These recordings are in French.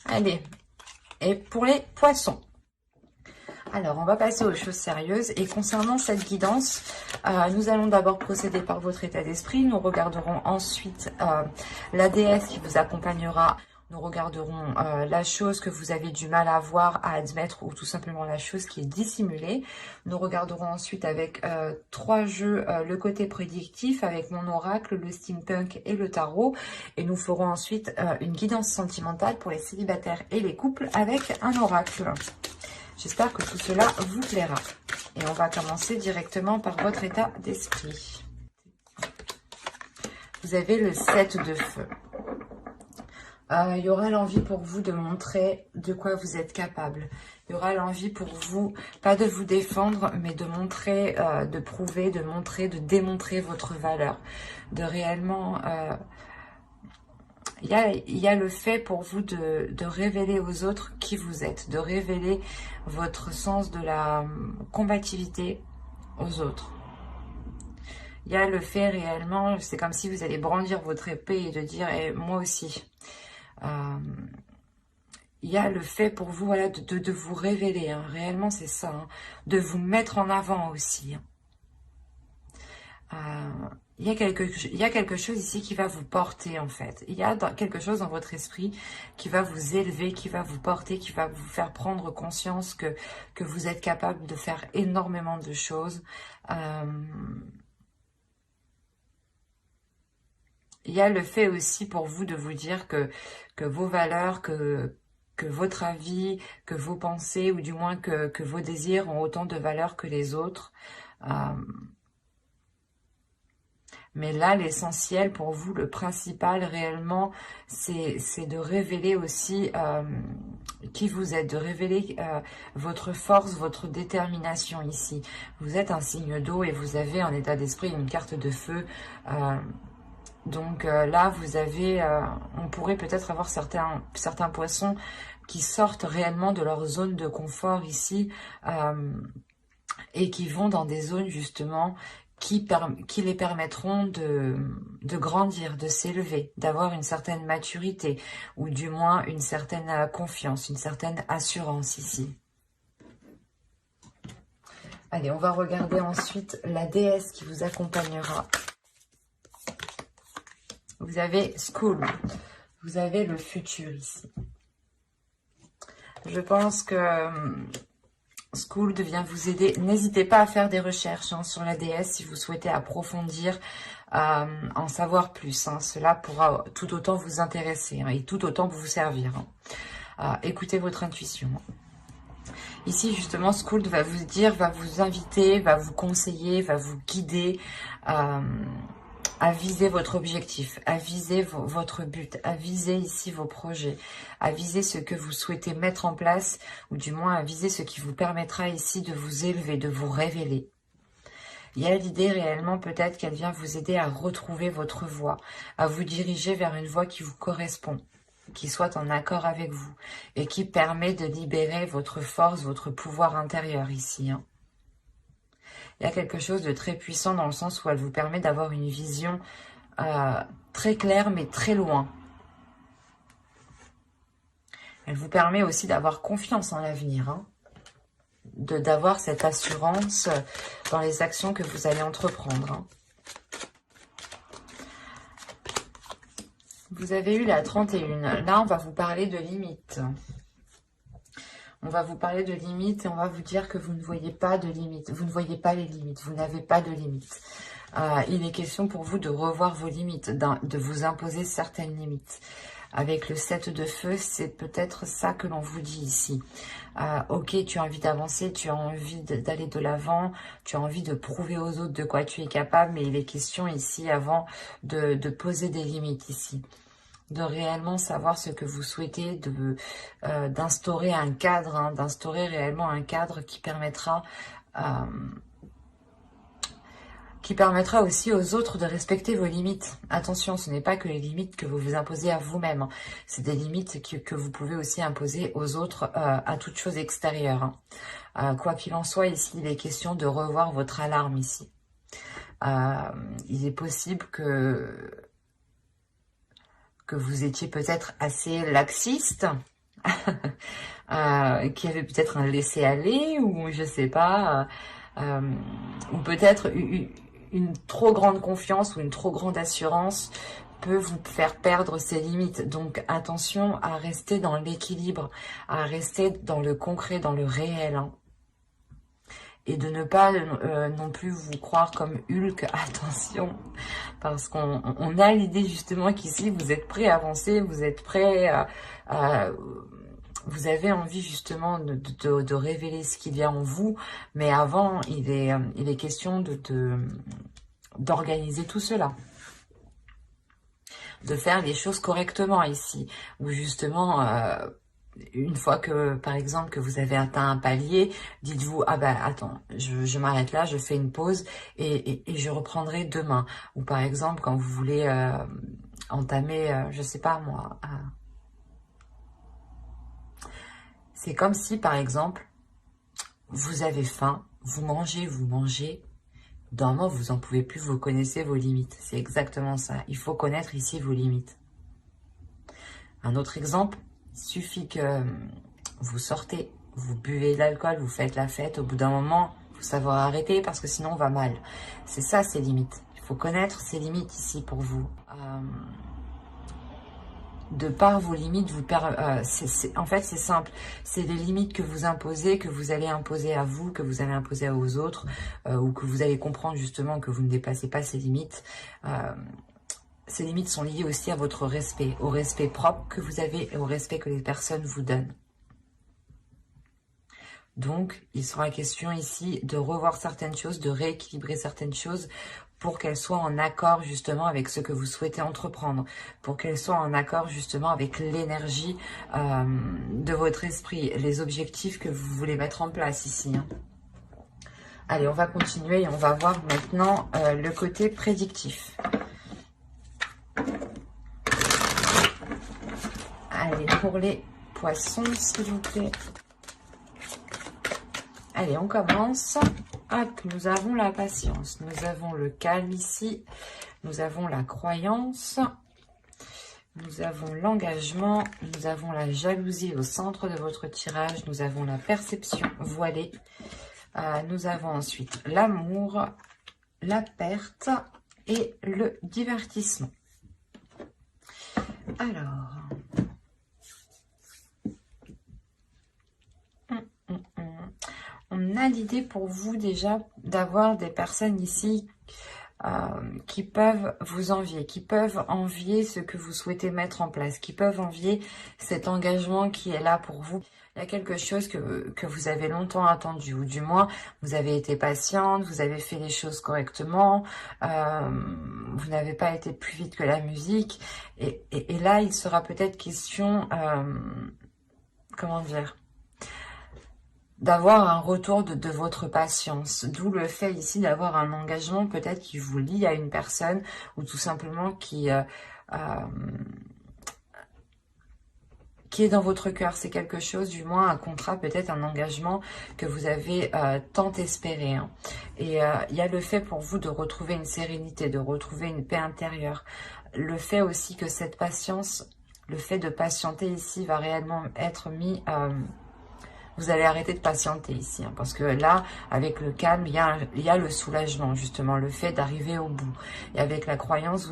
Allez, et pour les poissons. Alors, on va passer aux choses sérieuses. Et concernant cette guidance, nous allons d'abord procéder par votre état d'esprit. Nous regarderons ensuite la déesse qui vous accompagnera. Nous regarderons la chose que vous avez du mal à voir, à admettre, ou tout simplement la chose qui est dissimulée. Nous regarderons ensuite avec 3 jeux le côté prédictif, avec mon oracle, le steampunk et le tarot. Et nous ferons ensuite une guidance sentimentale pour les célibataires et les couples avec un oracle. J'espère que tout cela vous plaira. Et on va commencer directement par votre état d'esprit. Vous avez le 7 de feu. Il y aura l'envie pour vous de montrer de quoi vous êtes capable. Il y aura l'envie pour vous, pas de vous défendre, mais de montrer, de prouver, de montrer, de démontrer votre valeur. De réellement... il y a le fait pour vous de révéler aux autres qui vous êtes, de révéler votre sens de la combativité aux autres. Il y a le fait réellement, c'est comme si vous allez brandir votre épée et de dire eh, « moi aussi ». Il y a le fait pour vous voilà, de vous révéler, hein. Réellement c'est ça, hein. De vous mettre en avant aussi. Il y a quelque chose ici qui va vous porter en fait. Il y a quelque chose dans votre esprit qui va vous élever, qui va vous porter, qui va vous faire prendre conscience que vous êtes capable de faire énormément de choses. Il y a le fait aussi pour vous de vous dire que vos valeurs, que votre avis, que vos pensées, ou du moins que vos désirs ont autant de valeur que les autres. Mais là, l'essentiel pour vous, le principal réellement, c'est de révéler aussi qui vous êtes, de révéler votre force, votre détermination ici. Vous êtes un signe d'eau et vous avez en état d'esprit une carte de feu. Donc là, vous avez, on pourrait peut-être avoir certains poissons qui sortent réellement de leur zone de confort ici et qui vont dans des zones justement qui les permettront de grandir, de s'élever, d'avoir une certaine maturité ou du moins une certaine confiance, une certaine assurance ici. Allez, on va regarder ensuite la déesse qui vous accompagnera. Vous avez School, vous avez le futur ici. Je pense que School vient vous aider. N'hésitez pas à faire des recherches sur la déesse si vous souhaitez approfondir, en savoir plus. Cela pourra tout autant vous intéresser et tout autant vous servir. Écoutez votre intuition. Ici, justement, School va vous dire, va vous inviter, va vous conseiller, va vous guider à viser votre objectif, à viser votre but, à viser ici vos projets, à viser ce que vous souhaitez mettre en place, ou du moins à viser ce qui vous permettra ici de vous élever, de vous révéler. Il y a l'idée réellement peut-être qu'elle vient vous aider à retrouver votre voie, à vous diriger vers une voie qui vous correspond, qui soit en accord avec vous, et qui permet de libérer votre force, votre pouvoir intérieur ici, Il y a quelque chose de très puissant dans le sens où elle vous permet d'avoir une vision très claire mais très loin. Elle vous permet aussi d'avoir confiance en l'avenir, d'avoir cette assurance dans les actions que vous allez entreprendre. Vous avez eu la 31. Là, on va vous parler de limites. On va vous parler de limites et on va vous dire que vous ne voyez pas de limites. Vous ne voyez pas les limites. Vous n'avez pas de limites. Il est question pour vous de revoir vos limites, de vous imposer certaines limites. Avec le 7 de feu, c'est peut-être ça que l'on vous dit ici. Ok, tu as envie d'avancer, tu as envie d'aller de l'avant, tu as envie de prouver aux autres de quoi tu es capable, mais il est question ici avant de poser des limites ici. De réellement savoir ce que vous souhaitez, d'instaurer un cadre, d'instaurer réellement un cadre qui permettra aussi aux autres de respecter vos limites. Attention, ce n'est pas que les limites que vous vous imposez à vous-même, c'est des limites que vous pouvez aussi imposer aux autres à toute chose extérieure. Quoi qu'il en soit, ici, il est question de revoir votre alarme ici. Il est possible que vous étiez peut-être assez laxiste qui avait peut-être un laisser-aller, ou je sais pas, ou peut-être une trop grande confiance ou une trop grande assurance peut vous faire perdre ses limites. Donc attention à rester dans l'équilibre, à rester dans le concret, dans le réel, hein. Et de ne pas non plus vous croire comme Hulk, attention, parce qu'on a l'idée justement qu'ici vous êtes prêt à avancer, vous êtes prêt à vous avez envie justement de révéler ce qu'il y a en vous, mais avant il est question d'organiser tout cela, de faire les choses correctement ici, où justement une fois que, par exemple, que vous avez atteint un palier, dites-vous, ah ben attends, je m'arrête là, je fais une pause et je reprendrai demain. Ou par exemple, quand vous voulez entamer, je sais pas moi, c'est comme si, par exemple, vous avez faim, vous mangez, d'un moment, vous en pouvez plus, vous connaissez vos limites. C'est exactement ça. Il faut connaître ici vos limites. Un autre exemple, il suffit que vous sortez, vous buvez de l'alcool, vous faites la fête, au bout d'un moment, il faut savoir arrêter parce que sinon on va mal. C'est ça, ces limites. Il faut connaître ces limites ici pour vous. De par vos limites, en fait, c'est simple. C'est les limites que vous imposez, que vous allez imposer à vous, que vous allez imposer aux autres, ou que vous allez comprendre justement que vous ne dépassez pas ces limites. Ces limites sont liées aussi à votre respect, au respect propre que vous avez et au respect que les personnes vous donnent. Donc, il sera question ici de revoir certaines choses, de rééquilibrer certaines choses pour qu'elles soient en accord justement avec ce que vous souhaitez entreprendre, pour qu'elles soient en accord justement avec l'énergie de votre esprit, les objectifs que vous voulez mettre en place ici, hein. Allez, on va continuer et on va voir maintenant le côté prédictif. Allez, pour les poissons, s'il vous plaît. Allez, on commence. Hop, nous avons la patience, nous avons le calme ici, nous avons la croyance, nous avons l'engagement, nous avons la jalousie au centre de votre tirage, nous avons la perception voilée, nous avons ensuite l'amour, la perte et le divertissement. Alors... on a l'idée pour vous déjà d'avoir des personnes ici qui peuvent vous envier, qui peuvent envier ce que vous souhaitez mettre en place, qui peuvent envier cet engagement qui est là pour vous. Il y a quelque chose que vous avez longtemps attendu, ou du moins vous avez été patiente, vous avez fait les choses correctement, vous n'avez pas été plus vite que la musique, et là il sera peut-être question, comment dire, d'avoir un retour de votre patience, d'où le fait ici d'avoir un engagement peut-être qui vous lie à une personne ou tout simplement qui est dans votre cœur. C'est quelque chose, du moins un contrat, peut-être un engagement que vous avez tant espéré, hein. Et il y a le fait pour vous de retrouver une sérénité, de retrouver une paix intérieure. Le fait aussi que cette patience, le fait de patienter ici va réellement être mis... vous allez arrêter de patienter ici, hein, parce que là, avec le calme, il y a le soulagement, justement, le fait d'arriver au bout. Et avec la croyance,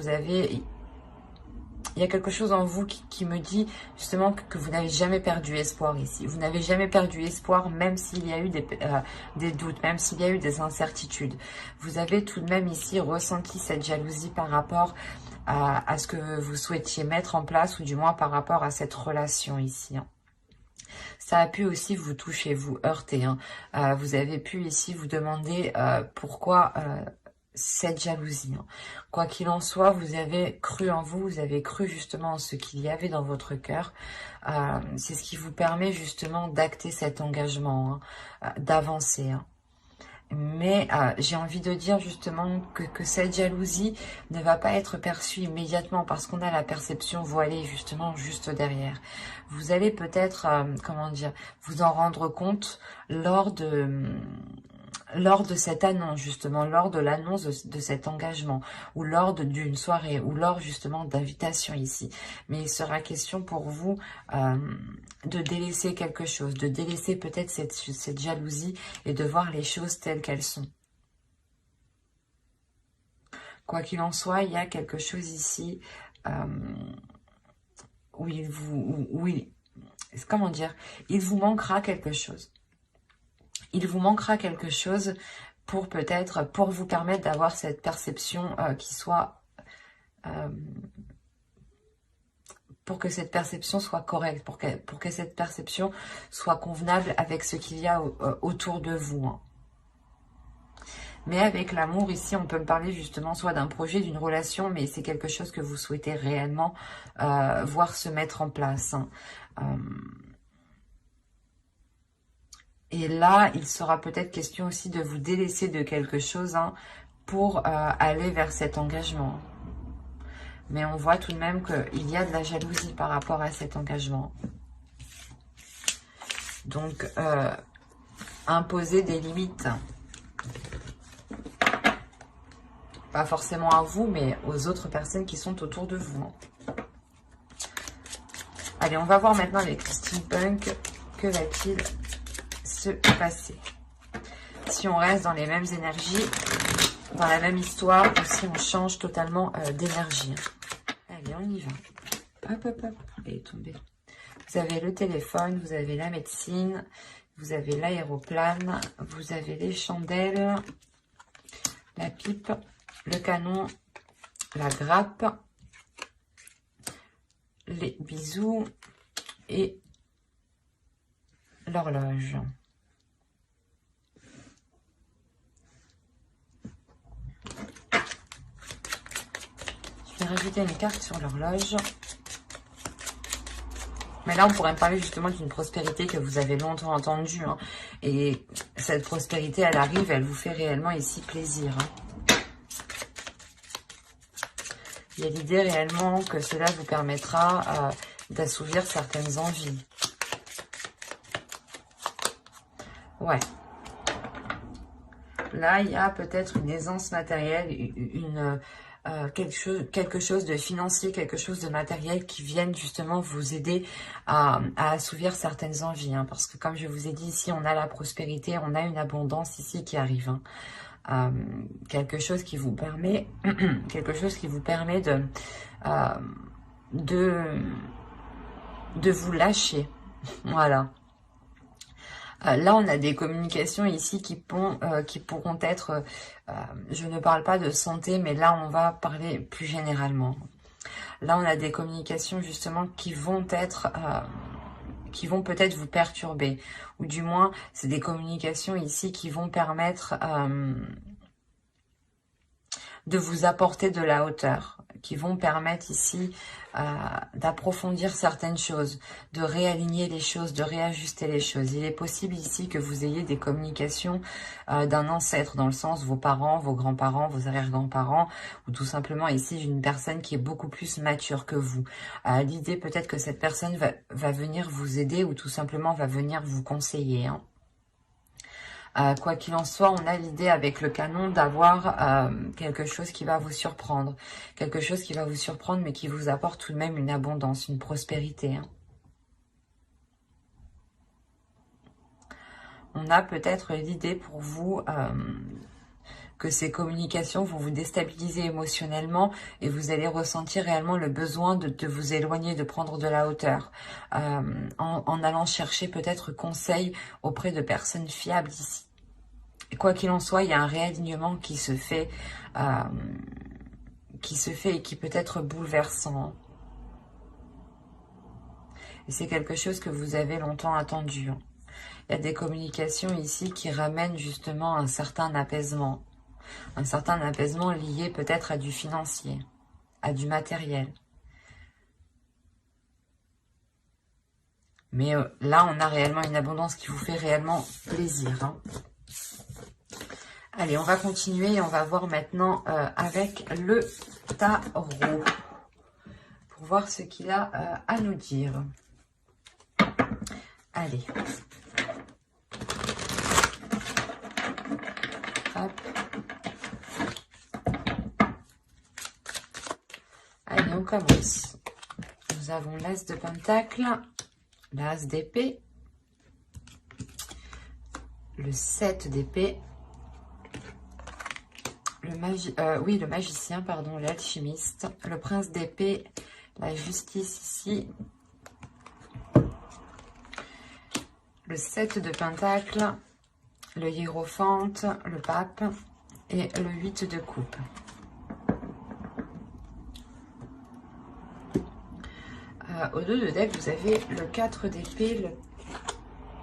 il y a quelque chose en vous qui me dit, justement, que vous n'avez jamais perdu espoir ici. Vous n'avez jamais perdu espoir, même s'il y a eu des doutes, même s'il y a eu des incertitudes. Vous avez tout de même ici ressenti cette jalousie par rapport à ce que vous souhaitiez mettre en place, ou du moins par rapport à cette relation ici, hein. Ça a pu aussi vous toucher, vous heurter, hein. Vous avez pu ici vous demander pourquoi cette jalousie, hein. Quoi qu'il en soit, vous avez cru en vous, vous avez cru justement en ce qu'il y avait dans votre cœur. C'est ce qui vous permet justement d'acter cet engagement, hein, d'avancer, hein. Mais j'ai envie de dire justement que cette jalousie ne va pas être perçue immédiatement parce qu'on a la perception voilée justement juste derrière. Vous allez peut-être, comment dire, vous en rendre compte lors lors de cette annonce, justement, lors de l'annonce de cet engagement, ou lors d'une soirée, ou lors justement d'invitation ici. Mais il sera question pour vous de délaisser quelque chose, de délaisser peut-être cette jalousie et de voir les choses telles qu'elles sont. Quoi qu'il en soit, il y a quelque chose ici où comment dire, il vous manquera quelque chose. Il vous manquera quelque chose pour vous permettre d'avoir cette perception qui soit, pour que cette perception soit correcte, pour que cette perception soit convenable avec ce qu'il y a autour de vous. Hein. Mais avec l'amour, ici, on peut me parler justement soit d'un projet, d'une relation, mais c'est quelque chose que vous souhaitez réellement voir se mettre en place. Hein. Et là, il sera peut-être question aussi de vous délaisser de quelque chose hein, pour aller vers cet engagement. Mais on voit tout de même qu'il y a de la jalousie par rapport à cet engagement. Donc, imposer des limites. Pas forcément à vous, mais aux autres personnes qui sont autour de vous. Allez, on va voir maintenant avec Christine Punk. Que va-t-il se passer si on reste dans les mêmes énergies, dans la même histoire, ou si on change totalement d'énergie. Allez, on y va. Hop, hop, hop. Elle est tombée. Vous avez le téléphone, vous avez la médecine, vous avez l'aéroplane, vous avez les chandelles, la pipe, le canon, la grappe, les bisous et l'horloge. Je vais rajouter une carte sur l'horloge. Mais là, on pourrait me parler justement d'une prospérité que vous avez longtemps entendue. Hein. Et cette prospérité, elle arrive, elle vous fait réellement ici plaisir. Hein. Il y a l'idée réellement que cela vous permettra d'assouvir certaines envies. Ouais. Là, il y a peut-être une aisance matérielle, quelque chose de financier, quelque chose de matériel qui vienne justement vous aider à assouvir certaines envies. Hein, parce que comme je vous ai dit ici, on a la prospérité, on a une abondance ici qui arrive. Hein. Quelque chose qui vous permet, de vous lâcher. Voilà. Là, on a des communications ici qui pourront être, je ne parle pas de santé, mais là, on va parler plus généralement. Là, on a des communications justement qui vont peut-être vous perturber. Ou du moins, c'est des communications ici qui vont permettre de vous apporter de la hauteur, qui vont permettre ici d'approfondir certaines choses, de réaligner les choses, de réajuster les choses. Il est possible ici que vous ayez des communications d'un ancêtre, dans le sens vos parents, vos grands-parents, vos arrière-grands-parents, ou tout simplement ici d'une personne qui est beaucoup plus mature que vous. L'idée peut-être que cette personne va venir vous aider ou tout simplement va venir vous conseiller. Hein. Quoi qu'il en soit, on a l'idée avec le canon d'avoir quelque chose qui va vous surprendre. Quelque chose qui va vous surprendre, mais qui vous apporte tout de même une abondance, une prospérité. Hein. On a peut-être l'idée pour vous que ces communications vont vous déstabiliser émotionnellement et vous allez ressentir réellement le besoin de vous éloigner, de prendre de la hauteur. En allant chercher peut-être conseil auprès de personnes fiables ici. Quoi qu'il en soit, il y a un réalignement qui se fait et qui peut être bouleversant. Et c'est quelque chose que vous avez longtemps attendu. Il y a des communications ici qui ramènent justement un certain apaisement. Un certain apaisement lié peut-être à du financier, à du matériel. Mais là, on a réellement une abondance qui vous fait réellement plaisir. Hein. Allez, on va continuer et on va voir maintenant avec le tarot. Pour voir ce qu'il a à nous dire. Allez. Hop. Allez, on commence. Nous avons l'As de Pentacle, l'As d'épée, le 7 d'épée, le magicien, pardon, l'alchimiste, le prince d'épée, la justice ici, le 7 de Pentacle, le hiérophante, le pape et le 8 de coupe. Au dos de deck, vous avez le 4 d'épée,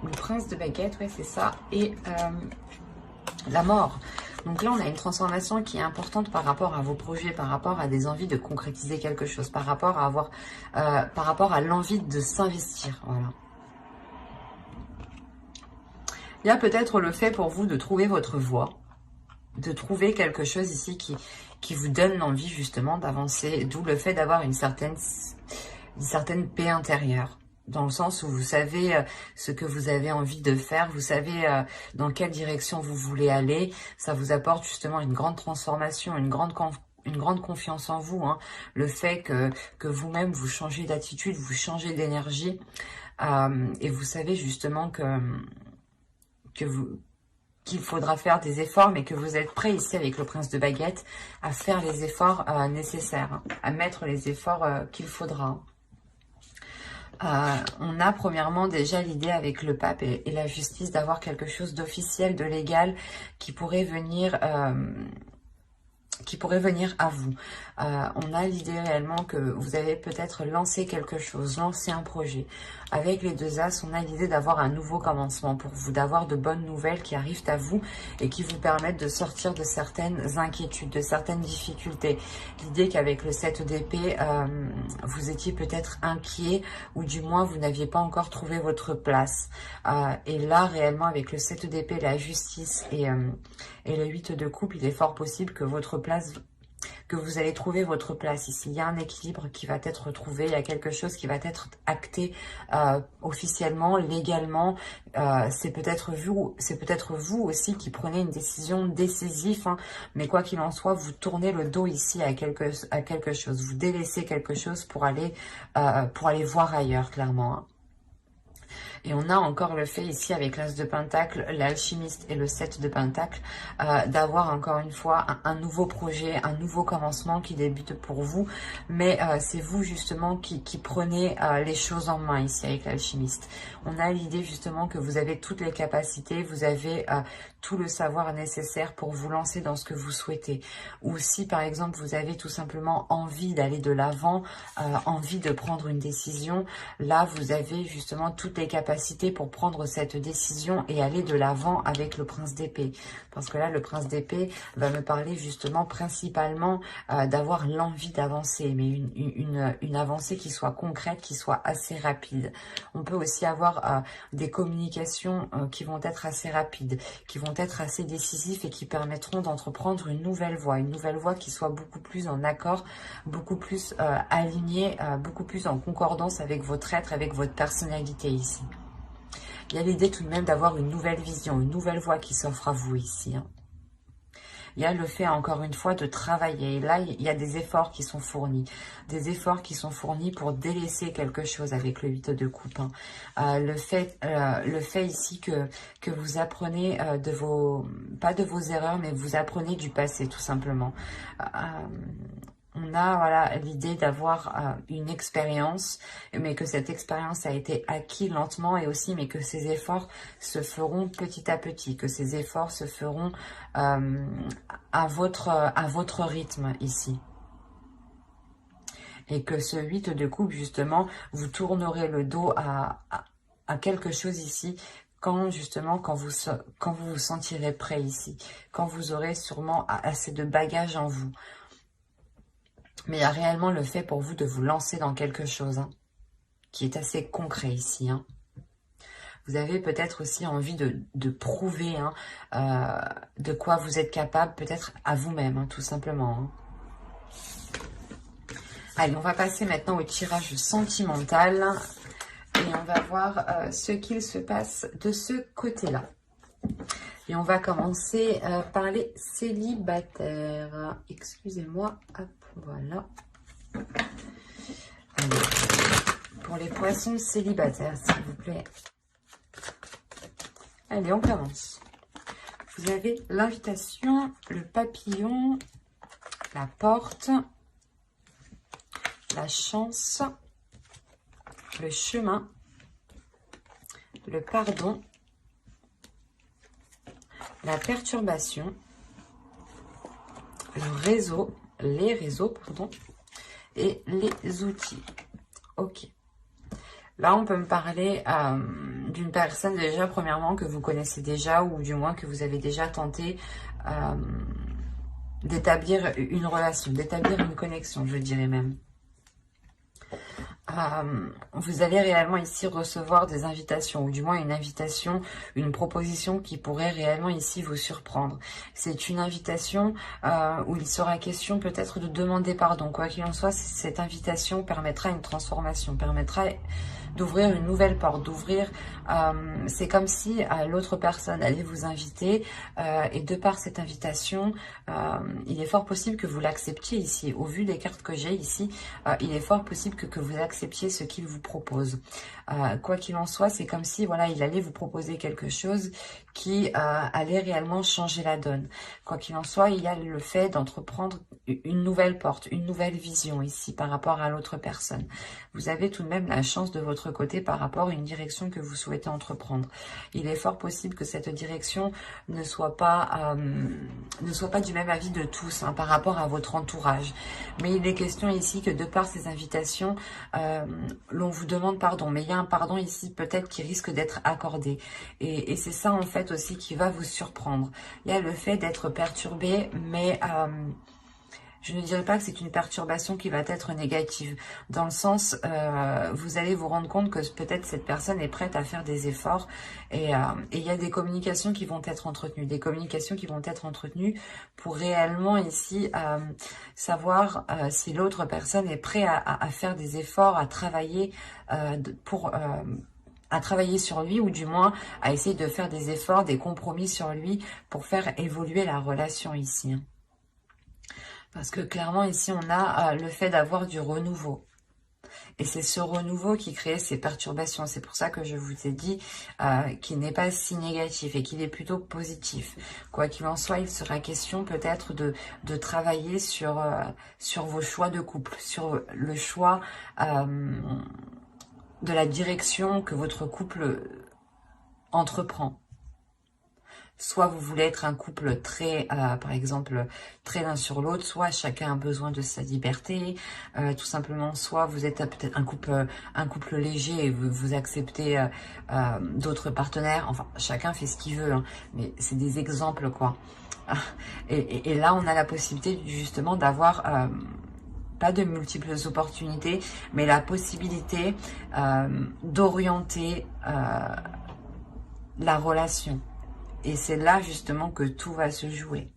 le prince de baguette, ouais c'est ça, et la mort. Donc là, on a une transformation qui est importante par rapport à vos projets, par rapport à des envies de concrétiser quelque chose, par rapport à par rapport à l'envie de s'investir. Voilà. Il y a peut-être le fait pour vous de trouver votre voie, de trouver quelque chose ici qui vous donne l'envie justement d'avancer, d'où le fait d'avoir une certaine paix intérieure. Dans le sens où vous savez ce que vous avez envie de faire, vous savez dans quelle direction vous voulez aller. Ça vous apporte justement une grande transformation, une grande confiance en vous. Hein. Le fait que vous-même vous changez d'attitude, vous changez d'énergie. Et vous savez justement qu'il faudra faire des efforts, mais que vous êtes prêt ici avec le prince de baguette à faire les efforts nécessaires, hein, à mettre les efforts qu'il faudra. On a premièrement déjà l'idée avec le pape et la justice d'avoir quelque chose d'officiel, de légal qui pourrait venir à vous. On a l'idée réellement que vous avez peut-être lancé quelque chose, lancé un projet. Avec les deux As, on a l'idée d'avoir un nouveau commencement pour vous, d'avoir de bonnes nouvelles qui arrivent à vous et qui vous permettent de sortir de certaines inquiétudes, de certaines difficultés. L'idée qu'avec le 7 d'épée, vous étiez peut-être inquiet ou du moins vous n'aviez pas encore trouvé votre place. Et là, réellement, avec le 7 d'épée, la justice et le 8 de coupe, il est fort possible que vous allez trouver votre place ici. Il y a un équilibre qui va être trouvé, il y a quelque chose qui va être acté officiellement, légalement. C'est peut-être vous aussi qui prenez une décision décisive, hein, mais quoi qu'il en soit, vous tournez le dos ici à quelque chose. Vous délaissez quelque chose pour aller voir ailleurs, clairement. Hein. Et on a encore le fait ici avec l'As de Pentacle, l'alchimiste et le 7 de Pentacle, d'avoir encore une fois un nouveau projet, un nouveau commencement qui débute pour vous. Mais c'est vous justement qui prenez les choses en main ici avec l'alchimiste. On a l'idée justement que vous avez toutes les capacités, vous avez tout le savoir nécessaire pour vous lancer dans ce que vous souhaitez. Ou si par exemple vous avez tout simplement envie d'aller de l'avant, envie de prendre une décision, là vous avez justement toutes les capacités pour prendre cette décision et aller de l'avant avec le prince d'épée. Parce que là, le prince d'épée va me parler justement principalement d'avoir l'envie d'avancer, mais une avancée qui soit concrète, qui soit assez rapide. On peut aussi avoir des communications qui vont être assez rapides, qui vont être assez décisives et qui permettront d'entreprendre une nouvelle voie qui soit beaucoup plus en accord, beaucoup plus alignée, beaucoup plus en concordance avec votre être, avec votre personnalité ici. Il y a l'idée tout de même d'avoir une nouvelle vision, une nouvelle voie qui s'offre à vous ici. Hein. Il y a le fait, encore une fois, de travailler. Et là, il y a des efforts qui sont fournis. Des efforts qui sont fournis pour délaisser quelque chose avec le 8 de coupe. Hein. Le fait ici que vous apprenez pas de vos erreurs, mais vous apprenez du passé, tout simplement. On a voilà l'idée d'avoir une expérience, mais que cette expérience a été acquise lentement et aussi, mais que ces efforts se feront petit à petit, que ces efforts se feront à votre rythme ici. Et que ce 8 de coupe, justement, vous tournerez le dos à quelque chose ici, quand vous vous sentirez prêt ici, quand vous aurez sûrement assez de bagages en vous. Mais il y a réellement le fait pour vous de vous lancer dans quelque chose hein, qui est assez concret ici. Hein. Vous avez peut-être aussi envie de prouver hein, de quoi vous êtes capable, peut-être à vous-même, hein, tout simplement. Hein. Allez, on va passer maintenant au tirage sentimental. Et on va voir ce qu'il se passe de ce côté-là. Et on va commencer par les célibataires. Excusez-moi. Hop, voilà. Allez. Pour les poissons célibataires, s'il vous plaît. Allez, on commence. Vous avez l'invitation, le papillon, la porte, la chance, le chemin, le pardon, la perturbation, le réseau, les réseaux, pardon, et les outils. Ok. Là, on peut me parler d'une personne déjà, premièrement, que vous connaissez déjà, ou du moins que vous avez déjà tenté d'établir une relation, d'établir une connexion, je dirais même. Vous allez réellement ici recevoir des invitations, ou du moins une invitation, une proposition qui pourrait réellement ici vous surprendre. C'est une invitation où il sera question peut-être de demander pardon. Quoi qu'il en soit, cette invitation permettra une transformation, permettra d'ouvrir une nouvelle porte, d'ouvrir, c'est comme si l'autre personne allait vous inviter et de par cette invitation, il est fort possible que vous l'acceptiez ici. Au vu des cartes que j'ai ici, il est fort possible que vous acceptiez ce qu'il vous propose. Quoi qu'il en soit, c'est comme si voilà, il allait vous proposer quelque chose qui allait réellement changer la donne. Quoi qu'il en soit, il y a le fait d'entreprendre une nouvelle porte, une nouvelle vision ici par rapport à l'autre personne. Vous avez tout de même la chance de votre côté par rapport à une direction que vous souhaitez entreprendre. Il est fort possible que cette direction ne soit pas du même avis de tous par rapport à votre entourage. Mais il est question ici que de par ces invitations, l'on vous demande pardon. Mais il y a un pardon ici peut-être qui risque d'être accordé. Et c'est ça en fait aussi qui va vous surprendre. Il y a le fait d'être perturbé, mais je ne dirais pas que c'est une perturbation qui va être négative. Dans le sens, vous allez vous rendre compte que peut-être cette personne est prête à faire des efforts. Et il y a des communications qui vont être entretenues. Des communications qui vont être entretenues pour réellement ici savoir si l'autre personne est prête à faire des efforts, à travailler à travailler sur lui, ou du moins à essayer de faire des efforts, des compromis sur lui pour faire évoluer la relation ici. Parce que clairement, ici, on a le fait d'avoir du renouveau. Et c'est ce renouveau qui crée ces perturbations. C'est pour ça que je vous ai dit qu'il n'est pas si négatif et qu'il est plutôt positif. Quoi qu'il en soit, il sera question peut-être de travailler sur vos choix de couple, sur le choix de la direction que votre couple entreprend. Soit vous voulez être un couple très, par exemple, très l'un sur l'autre, soit chacun a besoin de sa liberté, tout simplement, soit vous êtes peut-être un couple léger et vous acceptez d'autres partenaires, enfin, chacun fait ce qu'il veut, hein, mais c'est des exemples, quoi. Et là, on a la possibilité, justement, d'avoir... pas de multiples opportunités, mais la possibilité d'orienter la relation. Et c'est là justement que tout va se jouer.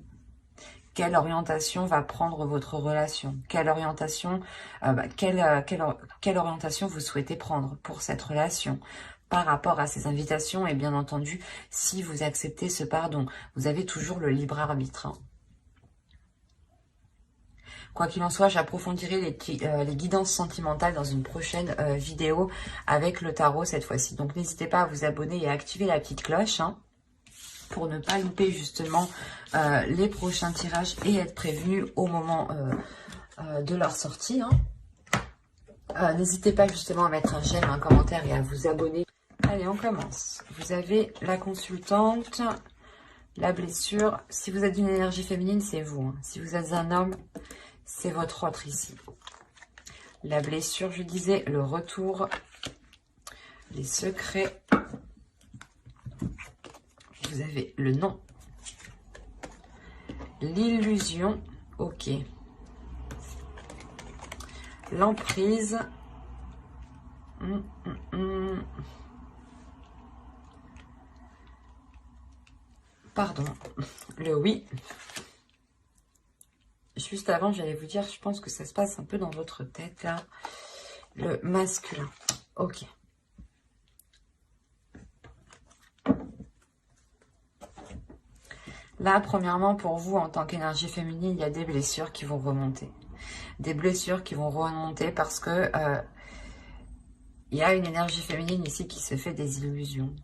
Quelle orientation va prendre votre relation? Quelle orientation, quelle orientation vous souhaitez prendre pour cette relation par rapport à ces invitations? Et bien entendu, si vous acceptez ce pardon, vous avez toujours le libre arbitre. Quoi qu'il en soit, j'approfondirai les guidances sentimentales dans une prochaine vidéo avec le tarot cette fois-ci. Donc n'hésitez pas à vous abonner et à activer la petite cloche, pour ne pas louper justement les prochains tirages et être prévenu au moment de leur sortie. N'hésitez pas justement à mettre un j'aime, un commentaire et à vous abonner. Allez, on commence. Vous avez la consultante, la blessure. Si vous êtes d'une énergie féminine, c'est vous. Si vous êtes un homme, c'est votre autre ici. La blessure, je disais, le retour, les secrets. Vous avez le nom, l'illusion, ok, l'emprise, pardon, le oui. Juste avant, j'allais vous dire, je pense que ça se passe un peu dans votre tête, là, le masculin, ok. Là, premièrement, pour vous, en tant qu'énergie féminine, il y a des blessures qui vont remonter. Des blessures qui vont remonter parce que il y a une énergie féminine ici qui se fait des illusions.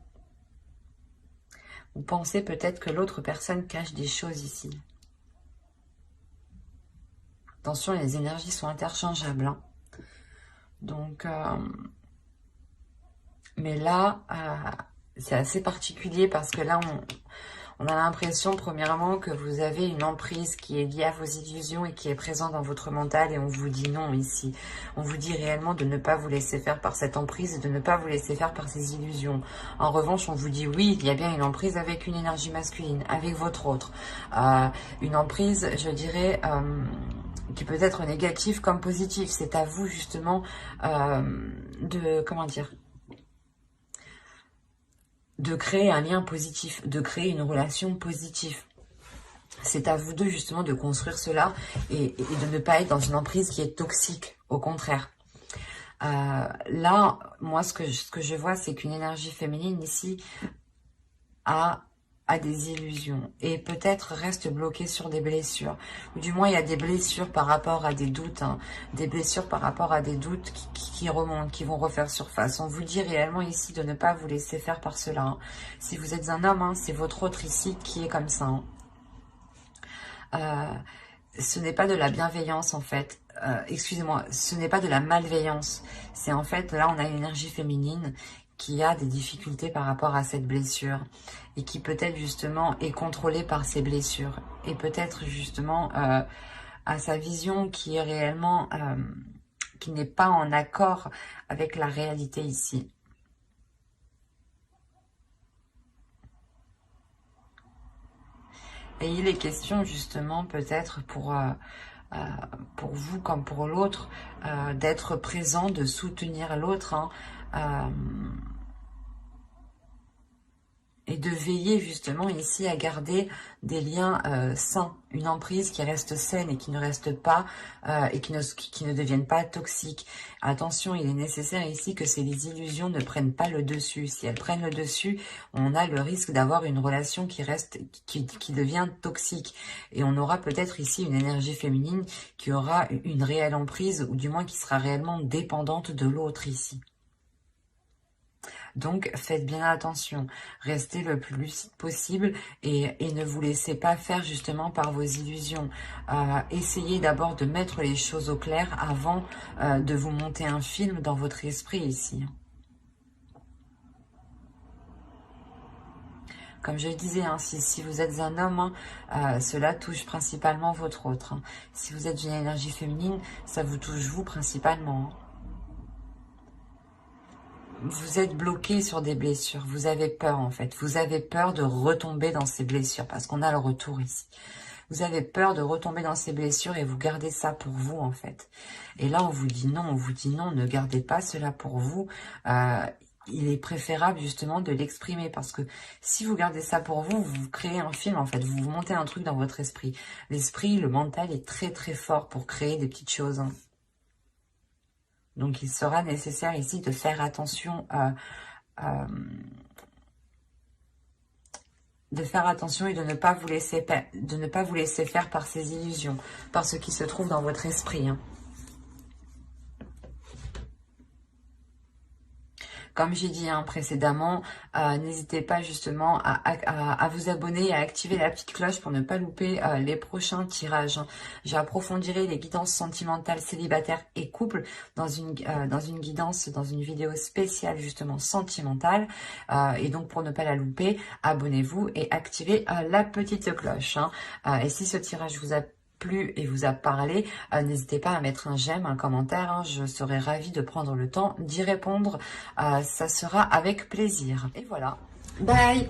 Vous pensez peut-être que l'autre personne cache des choses ici. Attention, les énergies sont interchangeables. Hein. Donc, mais là, c'est assez particulier parce que là, on a l'impression, premièrement, que vous avez une emprise qui est liée à vos illusions et qui est présente dans votre mental et on vous dit non ici. On vous dit réellement de ne pas vous laisser faire par cette emprise et de ne pas vous laisser faire par ces illusions. En revanche, on vous dit oui, il y a bien une emprise avec une énergie masculine, avec votre autre. Une emprise, je dirais, qui peut être négative comme positive. C'est à vous, justement, comment dire, de créer un lien positif, de créer une relation positive. C'est à vous deux justement de construire cela et de ne pas être dans une emprise qui est toxique, au contraire. Là, moi, ce que je vois, c'est qu'une énergie féminine ici a des illusions et peut-être reste bloquée sur des blessures. Ou du moins, il y a des blessures par rapport à des doutes, hein, des blessures par rapport à des doutes qui remontent, qui vont refaire surface. On vous dit réellement ici de ne pas vous laisser faire par cela. Hein. Si vous êtes un homme, hein, c'est votre autre ici qui est comme ça. Hein. Ce n'est pas de la bienveillance en fait. Excusez-moi, ce n'est pas de la malveillance. C'est en fait, là, on a une énergie féminine qui a des difficultés par rapport à cette blessure et qui peut-être justement est contrôlée par ces blessures et peut-être justement à sa vision qui est réellement, qui n'est pas en accord avec la réalité ici. Et il est question justement peut-être pour vous comme pour l'autre, d'être présent, de soutenir l'autre, hein, et de veiller justement ici à garder des liens sains, une emprise qui reste saine et qui ne reste pas, et qui ne deviennent pas toxiques. Attention, il est nécessaire ici que ces illusions ne prennent pas le dessus. Si elles prennent le dessus, on a le risque d'avoir une relation qui devient toxique. Et on aura peut-être ici une énergie féminine qui aura une réelle emprise, ou du moins qui sera réellement dépendante de l'autre ici. Donc, faites bien attention, restez le plus lucide possible et ne vous laissez pas faire justement par vos illusions. Essayez d'abord de mettre les choses au clair avant de vous monter un film dans votre esprit ici. Comme je le disais, hein, si vous êtes un homme, cela touche principalement votre autre. Hein. Si vous êtes une énergie féminine, ça vous touche vous principalement. Hein. Vous êtes bloqué sur des blessures, vous avez peur en fait, vous avez peur de retomber dans ces blessures, parce qu'on a le retour ici. Vous avez peur de retomber dans ces blessures et vous gardez ça pour vous en fait. Et là on vous dit non, ne gardez pas cela pour vous. Il est préférable justement de l'exprimer, parce que si vous gardez ça pour vous, vous créez un film en fait, vous montez un truc dans votre esprit. L'esprit, le mental est très très fort pour créer des petites choses. Hein. Donc, il sera nécessaire ici de faire attention et de ne pas vous laisser faire par ces illusions, par ce qui se trouve dans votre esprit. Hein. Comme j'ai dit précédemment, n'hésitez pas justement à vous abonner et à activer la petite cloche pour ne pas louper les prochains tirages. Hein. J'approfondirai les guidances sentimentales, célibataires et couples dans une vidéo spéciale justement sentimentale. Et donc pour ne pas la louper, abonnez-vous et activez la petite cloche. Hein. Et si ce tirage vous a plu et vous a parlé, n'hésitez pas à mettre un j'aime, un commentaire, hein, je serai ravie de prendre le temps d'y répondre, ça sera avec plaisir. Et voilà, bye.